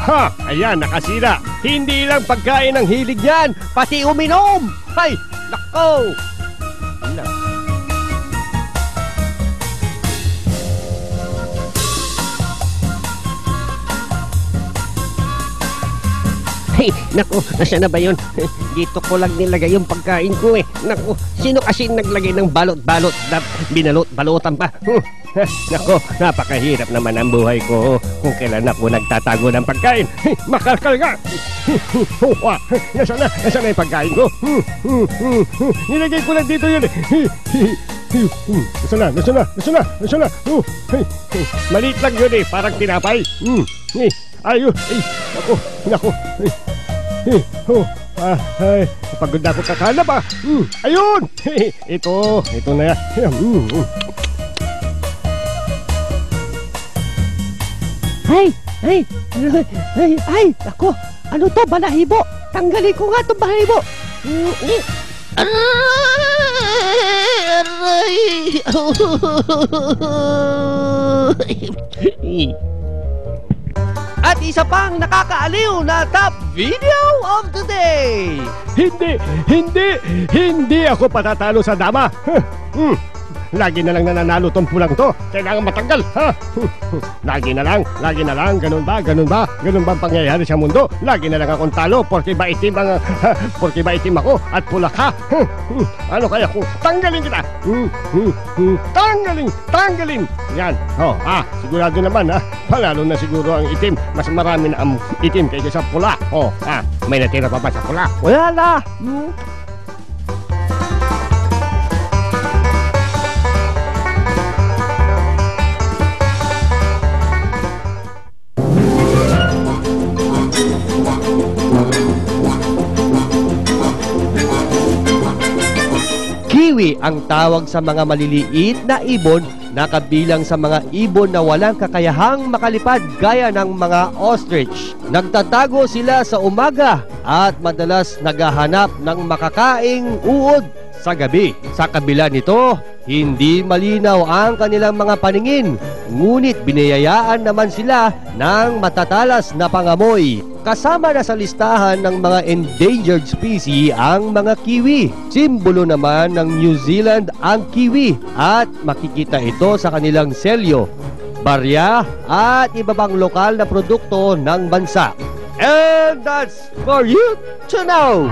Ha! Ayan, nakasira. Hindi lang pagkain ang hilig niyan, pati uminom! Hay! Nako! Hey, naku, nasaan na ba yun? Dito ko lang nilagay yung pagkain ko eh. Naku, sino kasi naglagay ng balot-balot na binalot-balotan pa? Naku, napakahirap naman ang buhay ko kung kailan ako nagtatago ng pagkain. Makalkal nga! Nasaan na yung pagkain ko? Nilagay ko lang dito yun eh. Nasaan na? Maliit lang yun eh, parang tinapay. Ayun, naku. Pagod na ako kakala pa. Ayun! Ito na yan. Ay, ako, ano to, balahibo? Tanggalin ko nga itong balahibo. At isa pang nakakaaliw na top video of the day. Hindi ako patatalo sa dama. Lagi na lang nananalo tong pulang to. Kailangan matanggal, ha? Lagi na lang. Ganun ba? Ganun bang pangyayari sa mundo? Lagi na lang akong talo porque ba itim ako at pula ka. Ano kaya ko? Tanggalin kita. Tanggalin. Yan. Sigurado naman, ha? Palalo na siguro ang itim. Mas marami na ang itim kaysa sa pula. May natira pa ba sa pula? Wala na. Kiwi ang tawag sa mga maliliit na ibon na kabilang sa mga ibon na walang kakayahang makalipad gaya ng mga ostrich. Nagtatago sila sa umaga at madalas naghahanap ng makakaing uod sa gabi. Sa kabila nito, hindi malinaw ang kanilang mga paningin, ngunit biniyayaan naman sila ng matatalas na pangamoy. Kasama na sa listahan ng mga endangered species ang mga kiwi. Simbolo naman ng New Zealand ang kiwi at makikita ito sa kanilang selyo, barya at iba pang lokal na produkto ng bansa. And that's for you to know!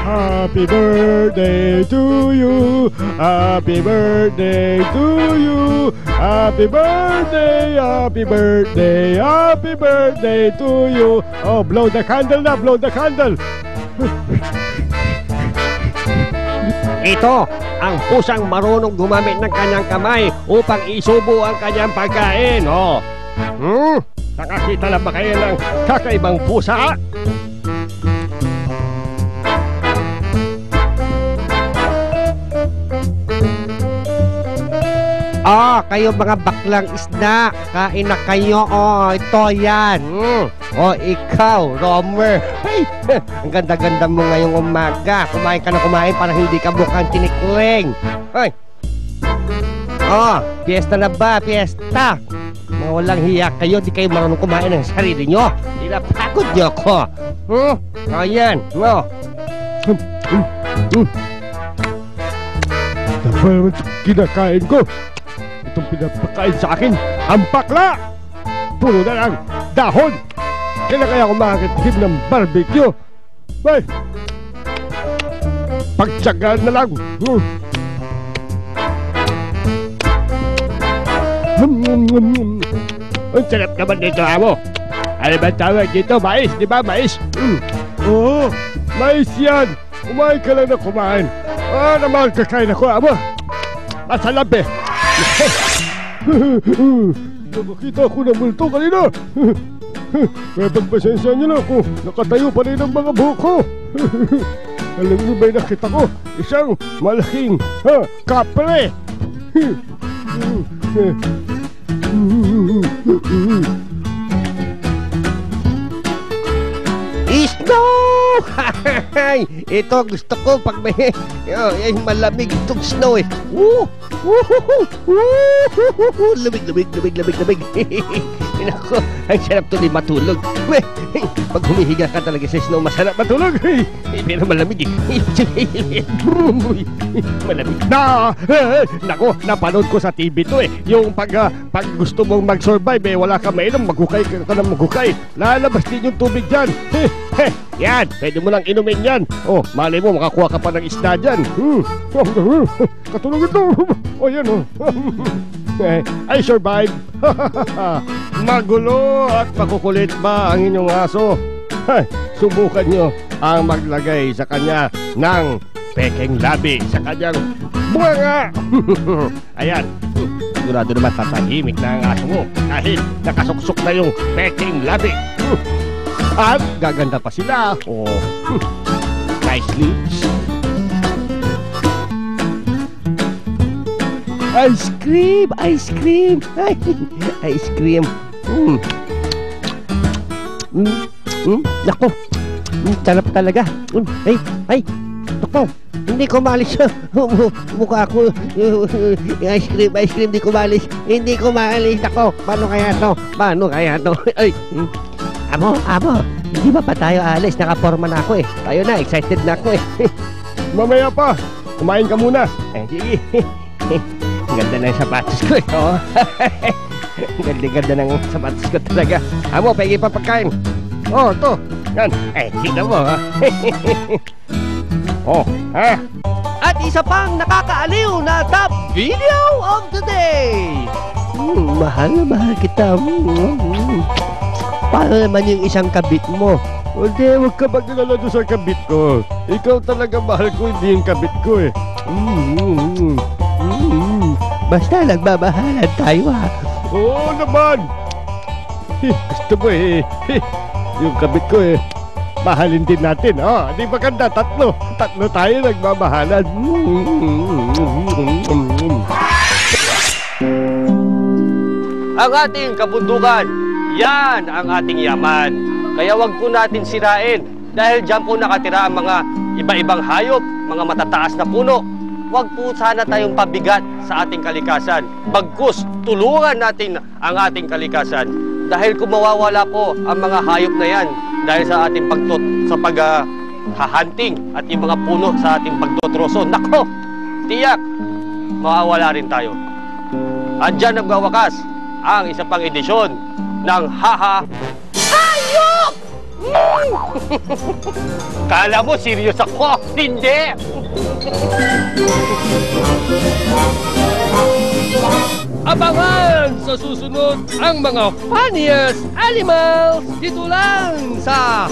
Happy birthday to you. Happy birthday to you. Happy birthday, happy birthday, happy birthday to you. Oh, blow the candle na, blow the candle. Ito ang pusang marunong gumamit ng kanyang kamay upang isubo ang kanyang pagkain. Nakakita lang ba kayo ng kakaibang pusa? Kayo mga baklang isda, kain na kayo. Ito yan. Ikaw, Romer. Ay, ang ganda-ganda mo ngayong umaga. Kumain ka na kumain para hindi ka mukhang tinikling. Ay. Fiesta na ba? Fiesta. Mga walang hiya kayo, di kayo marunong kumain ng sarili nyo. Pinapagod nyo ako. Ayan. Dapat naman kinakain ko. Itong pinapakain sa akin, ang bakla! Puro na lang dahon! Kailan kaya ako makakatikim ng barbecue? Ay! Pagtsagaan na lang! Ang sarap naman dito, amo! Ano ba tawag dito? Mais, di ba? Mais? Oo! Mais yan! Kumain ka lang na kumain! Naman kakain ako, amo! Masalap eh! Nakakita ako ng multo kanina. Kaya pagpasensya nyo na ako, nakatayo pa rin ang mga buhok ko. Alam nyo ba'y nakita ko? Isang malaking kapre. Snow! Ito gusto ko pag may malamig itong snow eh. Lamig. Nako, ang sarap tuloy matulog. Pag humihiga ka talaga sa snow, masarap matulog. Pero malamig malamig. Nako, napanood ko sa TV to eh. Yung pag gusto mong mag-survive wala ka mainom, maghukay ka ng maghukay. Lalabas din yung tubig dyan. Yan, pwede mo lang inumin yan. Oh, malay mo, makakuha ka pa ng isda dyan. Katulog ito. Oh, yan oh. I survive. Magulo at makukulit ba ang inyong aso? Subukan nyo ang maglagay sa kanya ng peking labi sa kanyang bunga. Ayan, sigurado naman tatahimik na ang aso mo kahit nakasuksok na yung peking labi. At gaganda pa sila. Oh, nice lips. Ice cream! Ice cream! Ice cream! Nako! Sarap talaga! Ay! Nako! Hindi ko maalis mukha ko. Ice cream, hindi ko maalis. Hindi ko maalis. Nako! Paano kaya to? Ay! Amo! Hindi ba pa tayo alis? Nakaporma na ako eh. Tayo na, excited na ako eh. Mamaya pa! Kumain ka muna. Sige. Ang ganda ng sapatos ko eh. Oh. Ganda ng sapatos ko talaga. Amo, pegi pa pagkain. Oh, to. Yan. Tignan mo ha. Oh, ha? At isa pang nakakaaliw na top video of the day. Mahal na mahal kita. Paano naman yung isang kabit mo? Hindi, huwag ka mag-alala doon sa kabit ko. Ikaw talaga mahal ko, hindi yung kabit ko eh. Basta nagbabahalan tayo ha. Oo naman. Gusto mo eh. Yung kabit ko eh. Mahalin din natin. Oh, di ba ganda? Tatlo tayo nagmamahalan. Ang ating kabundukan, yan ang ating yaman. Kaya wag po natin sirain dahil dyan po nakatira ang mga iba-ibang hayop, mga matataas na puno. Wag po sana tayong pabigat sa ating kalikasan. Bagkus, tulungan natin ang ating kalikasan. Dahil kung mawawala po ang mga hayop na yan dahil sa ating hahanting at yung mga puno sa ating pagtotroso, nako, tiyak, mawawala rin tayo. At dyan nagwawakas ang isa pang edisyon ng Haha Hayop! Kala mo serious ako? Hindi! Abangan sa susunod ang mga funniest animals dito lang sa